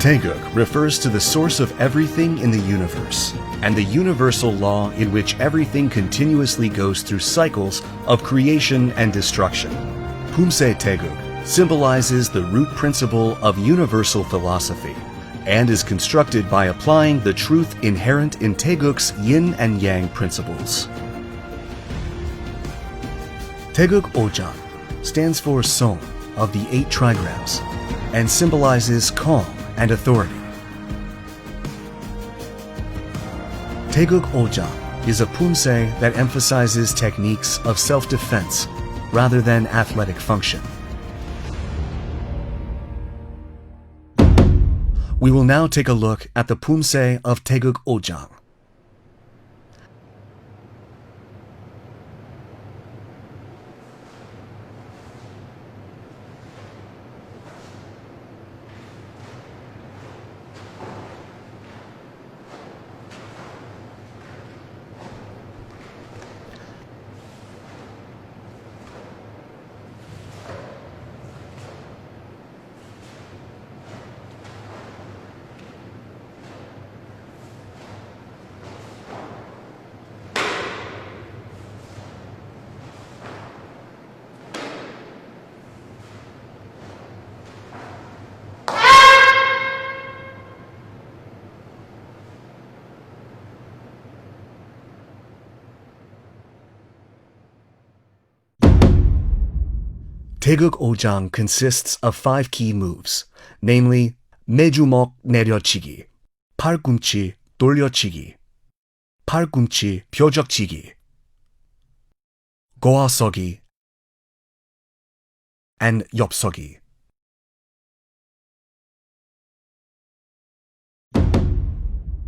Taegeuk refers to the source of everything in the universe, and the universal law in which everything continuously goes through cycles of creation and destruction. Poomsae Taegeuk symbolizes the root principle of universal philosophy, and is constructed by applying the truth inherent in Taegeuk's yin and yang principles. Taegeuk Ojang stands for Song of the 8 trigrams, and symbolizes calm and authority. Taegeuk Ojang is a poomsae that emphasizes techniques of self-defense rather than athletic function. We will now take a look at the poomsae of Taegeuk Ojang. Taegeuk Ojang consists of 5 key moves, namely 매주먹 내려치기, 팔꿈치 돌려치기, 팔꿈치 벼적치기, 고아서기, and 엽서기.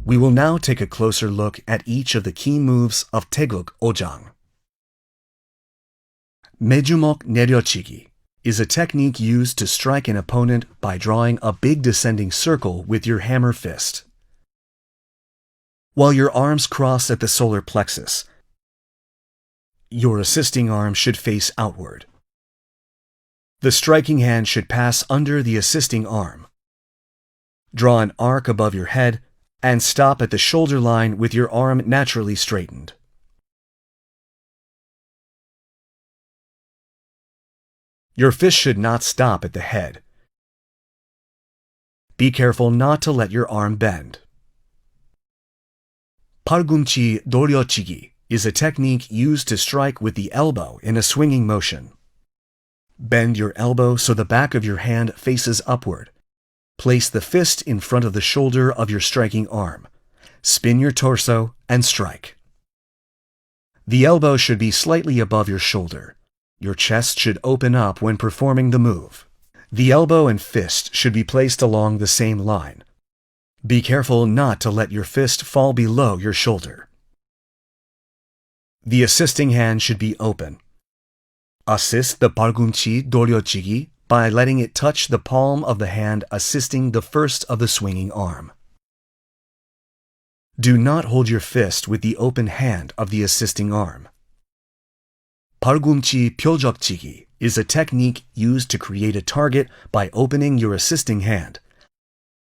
We will now take a closer look at each of the key moves of Taegeuk Ojang. 매주먹 내려치기 is a technique used to strike an opponent by drawing a big descending circle with your hammer fist. While your arms cross at the solar plexus, your assisting arm should face outward. The striking hand should pass under the assisting arm. Draw an arc above your head and stop at the shoulder line with your arm naturally straightened. Your fist should not stop at the head. Be careful not to let your arm bend. 팔꿈치 돌려치기 is a technique used to strike with the elbow in a swinging motion. Bend your elbow so the back of your hand faces upward. Place the fist in front of the shoulder of your striking arm. Spin your torso and strike. The elbow should be slightly above your shoulder. Your chest should open up when performing the move. The elbow and fist should be placed along the same line. Be careful not to let your fist fall below your shoulder. The assisting hand should be open. Assist the 팔꿈치 돌려치기 by letting it touch the palm of the hand assisting the first of the swinging arm. Do not hold your fist with the open hand of the assisting arm. 팔꿈치 벼적치기 is a technique used to create a target by opening your assisting hand,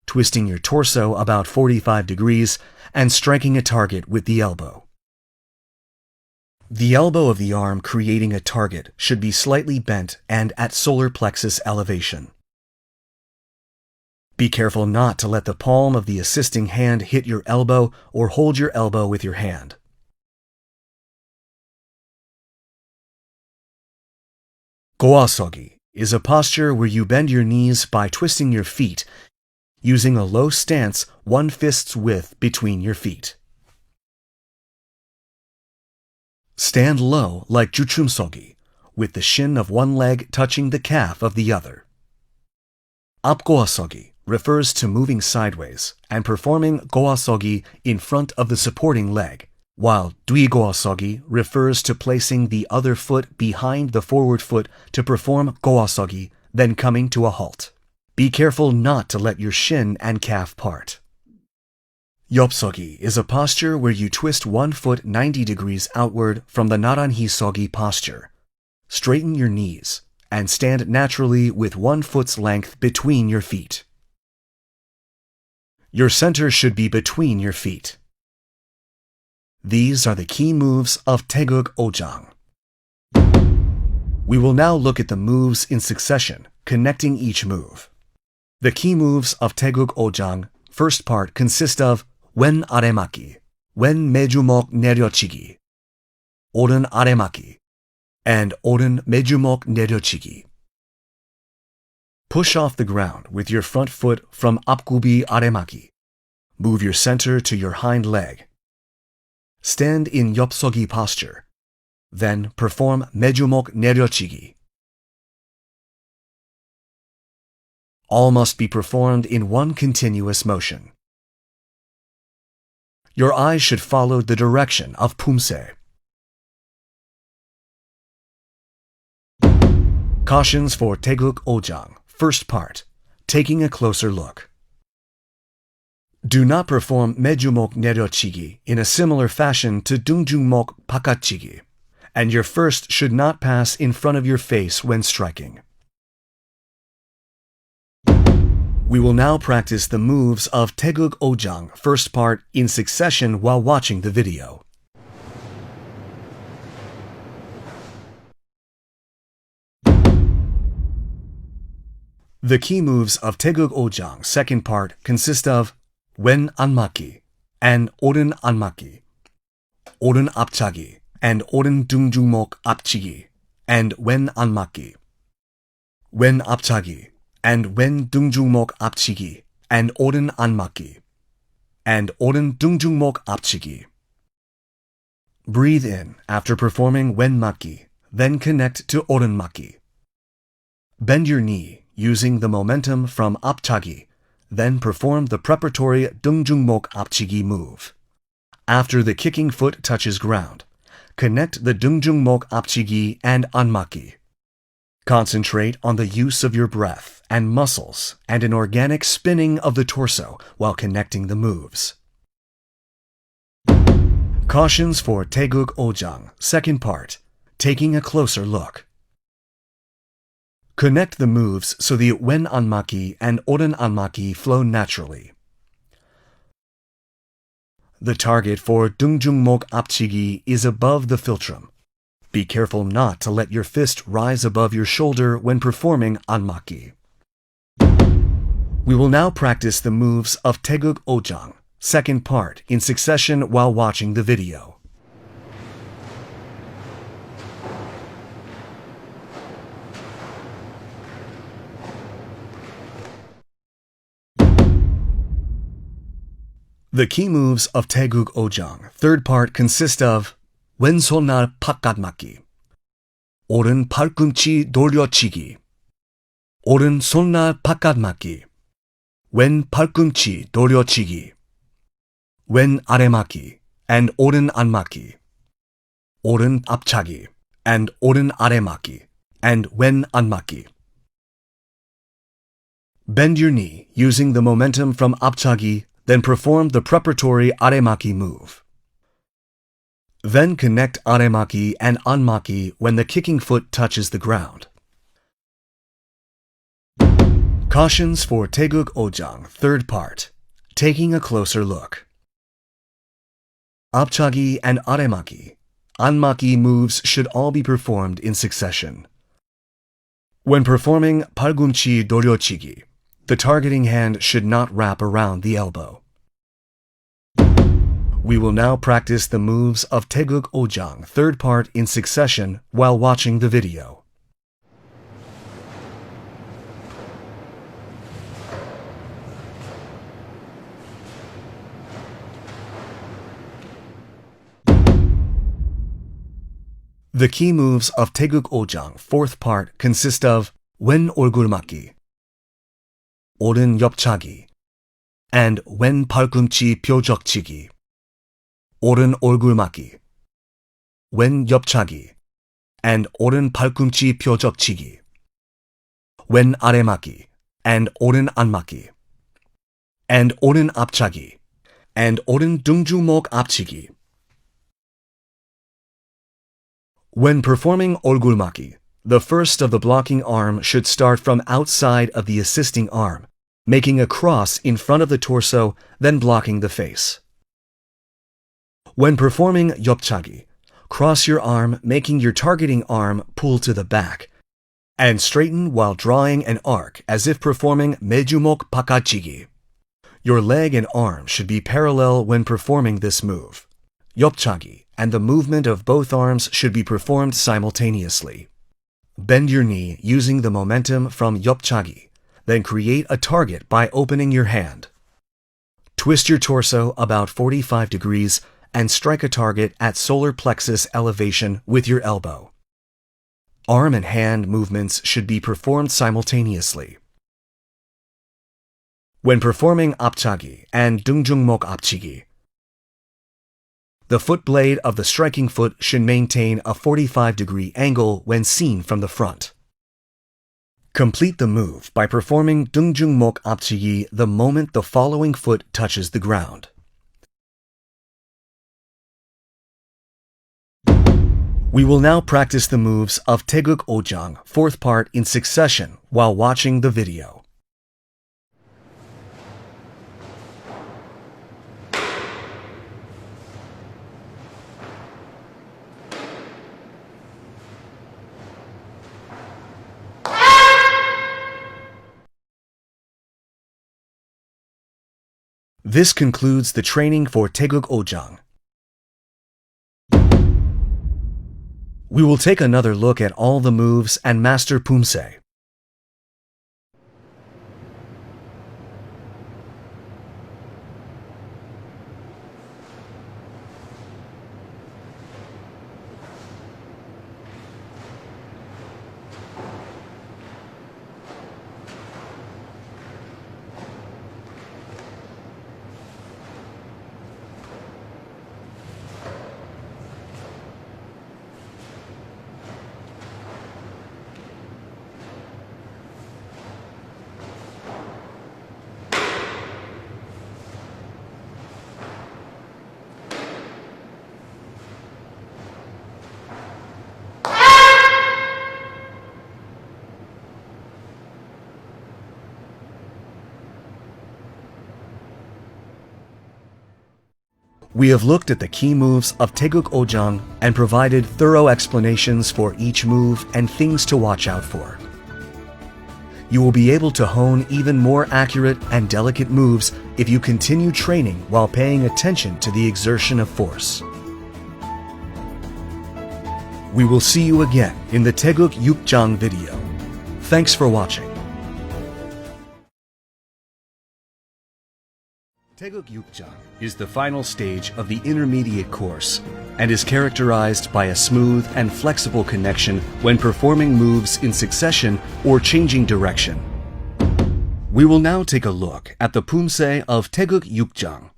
twisting your torso about 45 degrees, and striking a target with the elbow. The elbow of the arm creating a target should be slightly bent and at solar plexus elevation. Be careful not to let the palm of the assisting hand hit your elbow or hold your elbow with your hand. 고아서기 is a posture where you bend your knees by twisting your feet, using a low stance 1 fist's width between your feet. Stand low like 주춤서기, with the shin of one leg touching the calf of the other. 앞고아서기 refers to moving sideways and performing 고아서기 in front of the supporting leg, while 뒤고아서기 refers to placing the other foot behind the forward foot to perform 고아서기, then coming to a halt. Be careful not to let your shin and calf part. 엽서기 is a posture where you twist 1 foot 90 degrees outward from the 나란히서기 posture. Straighten your knees and stand naturally with 1 foot's length between your feet. Your center should be between your feet. These are the key moves of Taegeuk Ojang. We will now look at the moves in succession, connecting each move. The key moves of Taegeuk Ojang, first part, consist of wen aremaki, wen mejumok 내려치기, 오른 aremaki, and 오른 mejumok 내려치기. Push off the ground with your front foot from 앞구비 aremaki. Move your center to your hind leg. Stand in 엽서기 posture. Then perform mejumok 내려치기. All must be performed in one continuous motion. Your eyes should follow the direction of Poomsae. Cautions for Taegeuk Ojang, first part, taking a closer look. Do not perform mejumok 내려치기 in a similar fashion to dungjungmok 바깥치기, and your first should not pass in front of your face when striking. We will now practice the moves of Taegeuk Ojang, first part, in succession while watching the video. The key moves of Taegeuk Ojang, second part, consist of wen 안맞기 and 오른 안맞기, 오른 앞차기 and 오른 등중목 앞치기, and wen 안맞기, wen 앞차기 and wen 등중목 앞치기, and 오른 안맞기, and 오른 등중목 앞치기. Breathe in after performing wen 맞기, then connect to 오른 맞기. Bend your knee using the momentum from 앞차기, then perform the preparatory 등중목 앞치기 move. After the kicking foot touches ground, connect the 등중목 앞치기 and 안맞기. Concentrate on the use of your breath and muscles and an organic spinning of the torso while connecting the moves. Cautions for Taegeuk Ojang, second part, taking a closer look. Connect the moves so the wen 안맞기 and 오른 안맞기 flow naturally. The target for 등중목 앞치기 is above the philtrum. Be careful not to let your fist rise above your shoulder when performing 안맞기. We will now practice the moves of Taegeuk Ojang, second part, in succession while watching the video. The key moves of Taegeuk Ojang, third part, consist of 왼손날 바깥맞기, 오른 팔꿈치 돌려치기, 오른 손날 바깥맞기, 왼 팔꿈치 돌려치기, 왼 아래맞기, and 오른 안맞기, 오른 앞차기, and 오른 아래맞기, and 왼 안맞기. Bend your knee using the momentum from 앞차기, then perform the preparatory aremaki move. Then connect aremaki and anmaki when the kicking foot touches the ground. Cautions for Taegeuk Ojang, third part, taking a closer look. 앞차기 and aremaki, anmaki moves should all be performed in succession. When performing 팔꿈치 돌려치기, the targeting hand should not wrap around the elbow. We will now practice the moves of Taegeuk Ojang, third part, in succession while watching the video. The key moves of Taegeuk Ojang, fourth part, consist of wen 얼굴 맞기, 오른 옆차기, and wen 팔꿈치 벼적치기, 오른 얼굴 맞기, wen 옆차기, and 오른 팔꿈치 벼적치기, wen 아래 맞기, and 오른 안맞기, and 오른 앞차기, and 오른 등주목 앞치기. When performing 얼굴 맞기, the first of the blocking arm should start from outside of the assisting arm, making a cross in front of the torso, then blocking the face. When performing 옆차기, cross your arm, making your targeting arm pull to the back, and straighten while drawing an arc as if performing 매주목 바깥치기. Your leg and arm should be parallel when performing this move. 옆차기, and the movement of both arms should be performed simultaneously. Bend your knee using the momentum from 옆차기, then create a target by opening your hand. Twist your torso about 45 degrees and strike a target at solar plexus elevation with your elbow. Arm and hand movements should be performed simultaneously. When performing 앞차기 and 등중목 앞치기, the foot blade of the striking foot should maintain a 45-degree angle when seen from the front. Complete the move by performing 등중목 앞치기 the moment the following foot touches the ground. We will now practice the moves of Taegeuk Ojang, fourth part, in succession while watching the video. This concludes the training for Taegeuk Ojang. We will take another look at all the moves and master Poomsae. We have looked at the key moves of Taegeuk Ojang and provided thorough explanations for each move and things to watch out for. You will be able to hone even more accurate and delicate moves if you continue training while paying attention to the exertion of force. We will see you again in the Taegeuk Yukjang video. Thanks for watching. Taegeuk Yukjang is the final stage of the intermediate course and is characterized by a smooth and flexible connection when performing moves in succession or changing direction. We will now take a look at the Poomsae of Taegeuk Yukjang.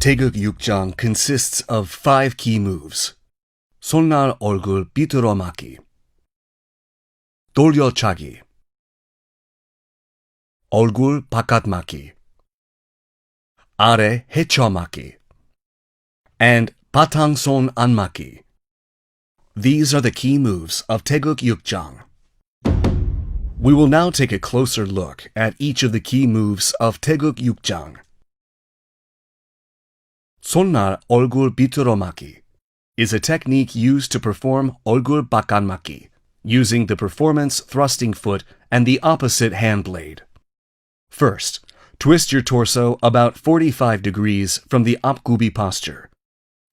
Taegeuk Yukjang consists of 5 key moves: 손날 얼굴 비틀어 맞기, 돌려차기, 얼굴 바깥 맞기, 아래 헤쳐 맞기, and 바탕손 안 맞기. These are the key moves of Taegeuk Yukjang. We will now take a closer look at each of the key moves of Taegeuk Yukjang. 손날 얼굴 비틀어 맞기 is a technique used to perform 얼굴 바깥 맞기, using the performance thrusting foot and the opposite hand blade. First, Twist your torso about 45 degrees from the apgubi posture.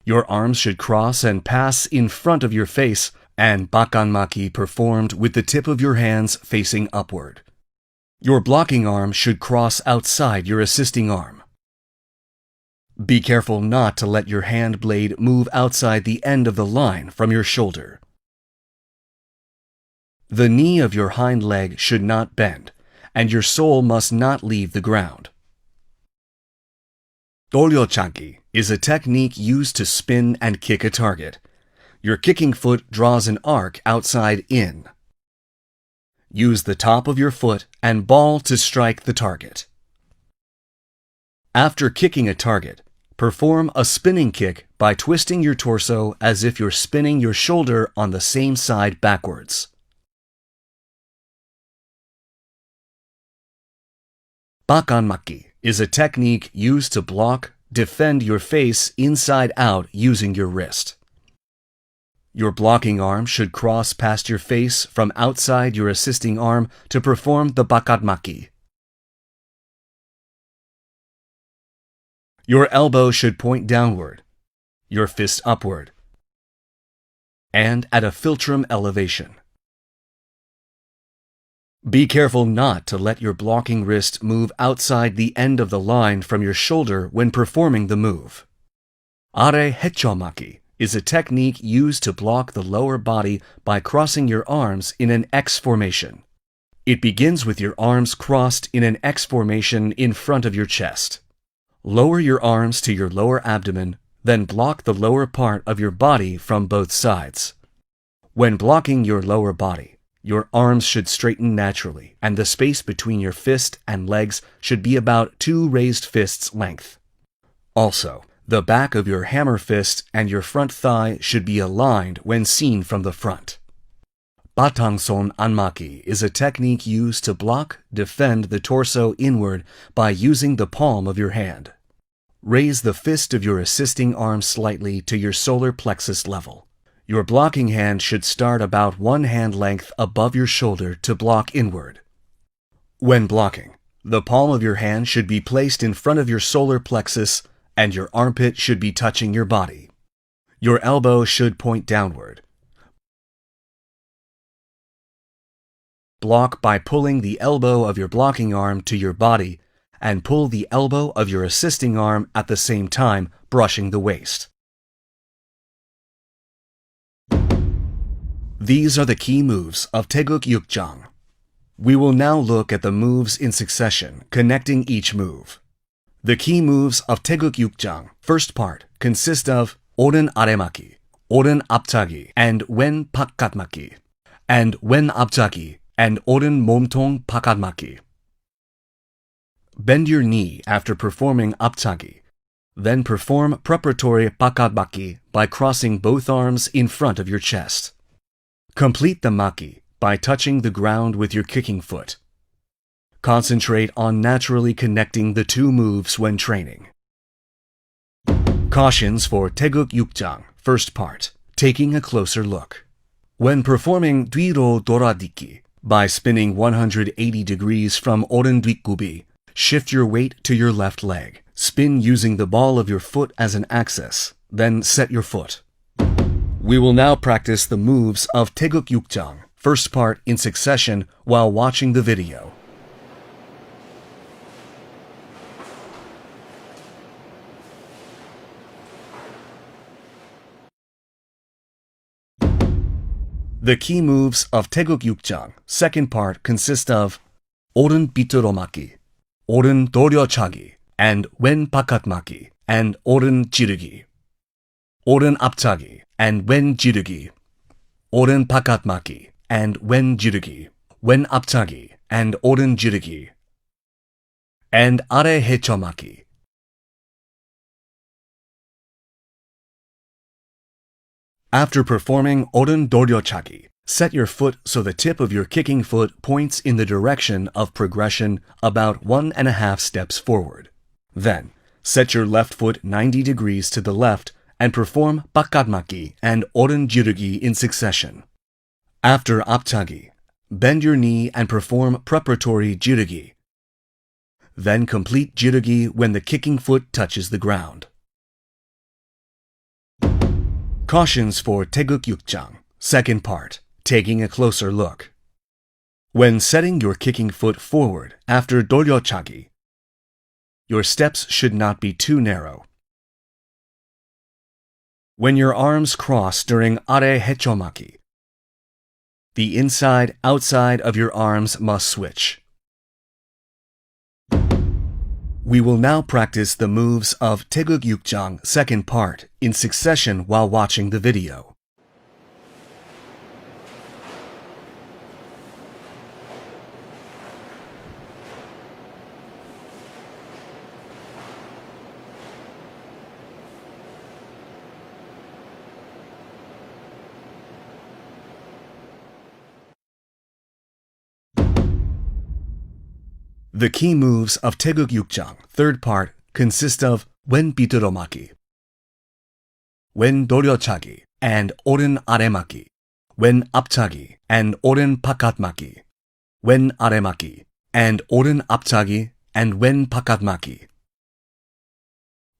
Your arms should cross and pass in front of your face, and bakanmaki performed with the tip of your hands facing upward. Your blocking arm should cross outside your assisting arm. Be careful not to let your hand blade move outside the end of the line from your shoulder. The knee of your hind leg should not bend, and your sole must not leave the ground. Doryochagi is a technique used to spin and kick a target. Your kicking foot draws an arc outside in. Use the top of your foot and ball to strike the target. After kicking a target, perform a spinning kick by twisting your torso as if you're spinning your shoulder on the same side backwards. Bakanmaki is a technique used to block, defend your face inside out using your wrist. Your blocking arm should cross past your face from outside your assisting arm to perform the bakanmaki. Your elbow should point downward, your fist upward, and at a philtrum elevation. Be careful not to let your blocking wrist move outside the end of the line from your shoulder when performing the move. Are hechomaki is a technique used to block the lower body by crossing your arms in an X formation. It begins with your arms crossed in an X formation in front of your chest. Lower your arms to your lower abdomen, then block the lower part of your body from both sides. When blocking your lower body, your arms should straighten naturally, and the space between your fist and legs should be about 2 raised fists' length. Also, the back of your hammer fist and your front thigh should be aligned when seen from the front. Batangson Anmaki is a technique used to block, defend the torso inward by using the palm of your hand. Raise the fist of your assisting arm slightly to your solar plexus level. Your blocking hand should start about 1 hand length above your shoulder to block inward. When blocking, the palm of your hand should be placed in front of your solar plexus and your armpit should be touching your body. Your elbow should point downward. Block by pulling the elbow of your blocking arm to your body and pull the elbow of your assisting arm at the same time, brushing the waist. These are the key moves of Taegeuk Yukjang. We will now look at the moves in succession, connecting each move. The key moves of Taegeuk Yukjang, first part, consist of oren aremaki, oren apjagi, and wen bakanmaki, and wen apjagi, and oren momtong bakanmaki. Bend your knee after performing apjagi. Then perform preparatory bakanmaki by crossing both arms in front of your chest. Complete the maki by touching the ground with your kicking foot. Concentrate on naturally connecting the 2 moves when training. Cautions for Taegeuk Yukjang, first part, taking a closer look. When performing 뒤로 돌아딛기, by spinning 180 degrees from oren 뒷구비, shift your weight to your left leg. Spin using the ball of your foot as an axis, then set your foot. We will now practice the moves of Taegeuk Yukjang, first part in succession while watching the video. The key moves of Taegeuk Yukjang, second part, consist of oren 비틀어맞기, oren doryochagi, and wen bakanmaki, and oren jirugi, oren apjagi, and wen jirugi, oren bakanmaki, and wen jirugi, wen apjagi, and oren jirugi, and are hechomaki. After performing oren doryochagi, set your foot so the tip of your kicking foot points in the direction of progression about 1.5 steps forward. Then, set your left foot 90 degrees to the left and perform bakanmaki and oren jirugi in succession. After apjagi, bend your knee and perform preparatory jirugi. Then complete jirugi when the kicking foot touches the ground. Cautions for Taegeuk Yukjang, second part, taking a closer look. When setting your kicking foot forward after doryochagi, your steps should not be too narrow. When your arms cross during are hechomaki, the inside-outside of your arms must switch. We will now practice the moves of Taegeuk Yukjang second part in succession while watching the video. The key moves of Taegeuk Yukjang, third part, consist of wen bituromaki, wen doryochagi, and oren aremaki, wen apchagi, and oren pakatmaki, wen aremaki, and oren apchagi, and wen pakatmaki.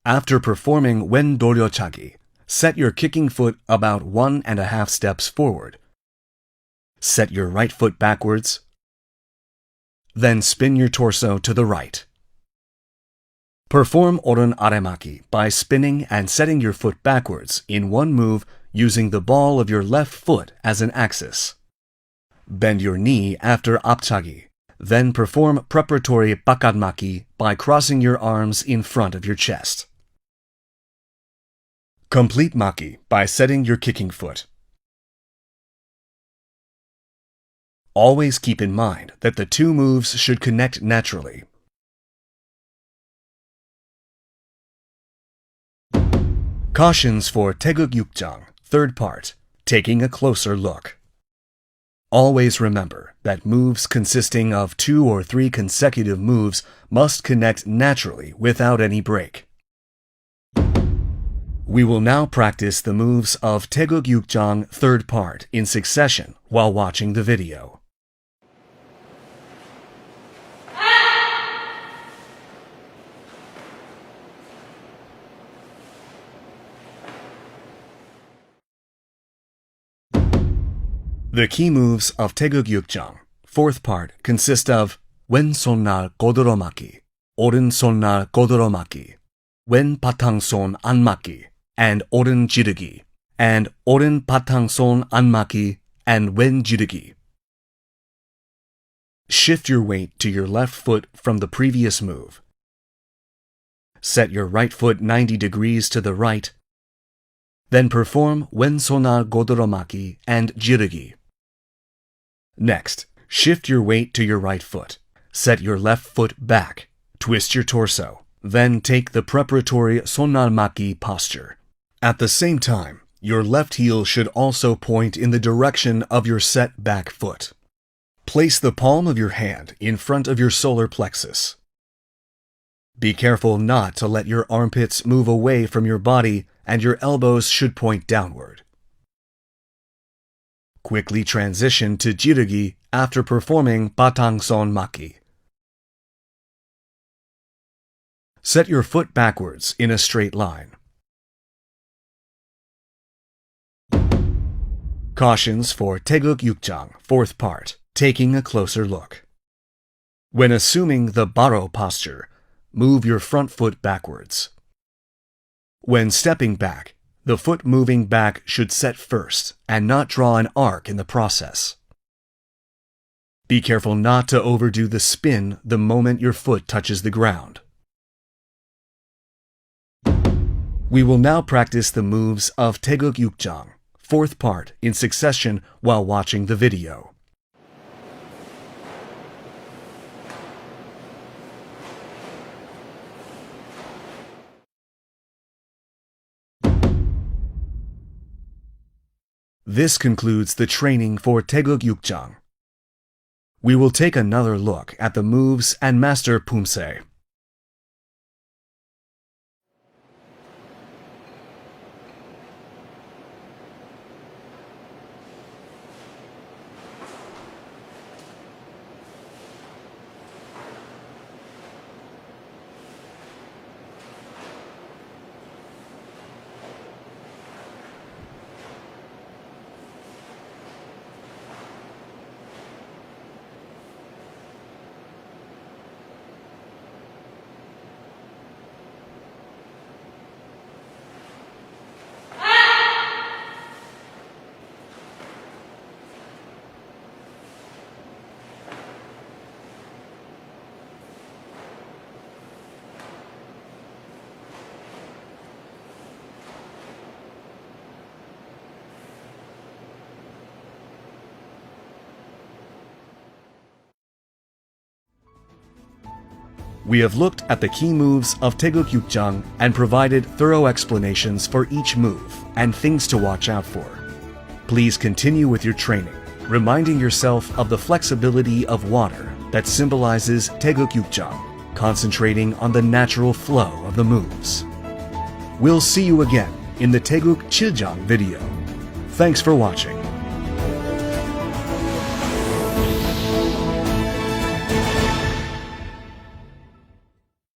After performing wen doryochagi, set your kicking foot about 1.5 steps forward. Set your right foot backwards. Then spin your torso to the right. Perform oren aremaki by spinning and setting your foot backwards in one move using the ball of your left foot as an axis. Bend your knee after apchagi. Then perform preparatory pakatmaki by crossing your arms in front of your chest. Complete maki by setting your kicking foot. Always keep in mind that the two moves should connect naturally. Cautions for Taegeuk Yukjang, third part, taking a closer look. Always remember that moves consisting of 2 or 3 consecutive moves must connect naturally without any break. We will now practice the moves of Taegeuk Yukjang, third part, in succession while watching the video. The key moves of Taegeuk Yukjang, fourth part, consist of wen sonnar godoromaki, oren sonnar godoromaki, wen patangson anmaki, and oren jirugi, and oren patangson anmaki, and wen jirugi. Shift your weight to your left foot from the previous move. Set your right foot 90 degrees to the right. Then perform wen sonnar godoromaki and jirugi. Next, shift your weight to your right foot. Set your left foot back. Twist your torso. Then take the preparatory sonnarmaki posture. At the same time, your left heel should also point in the direction of your set back foot. Place the palm of your hand in front of your solar plexus. Be careful not to let your armpits move away from your body, and your elbows should point downward. Quickly transition to jirugi after performing patangson maki. Set your foot backwards in a straight line. Cautions for Taegeuk Yukjang, fourth part, taking a closer look. When assuming the baro posture, move your front foot backwards. When stepping back, the foot moving back should set first and not draw an arc in the process. Be careful not to overdo the spin the moment your foot touches the ground. We will now practice the moves of Taegeuk Yukjang, fourth part, in succession while watching the video. This concludes the training for Taegeuk Yukjang. We will take another look at the moves and master Poomsae. We have looked at the key moves of Taegeuk Yukjang and provided thorough explanations for each move and things to watch out for. Please continue with your training, reminding yourself of the flexibility of water that symbolizes Taegeuk Yukjang, concentrating on the natural flow of the moves. We'll see you again in the Taegeuk Chiljang video. Thanks for watching.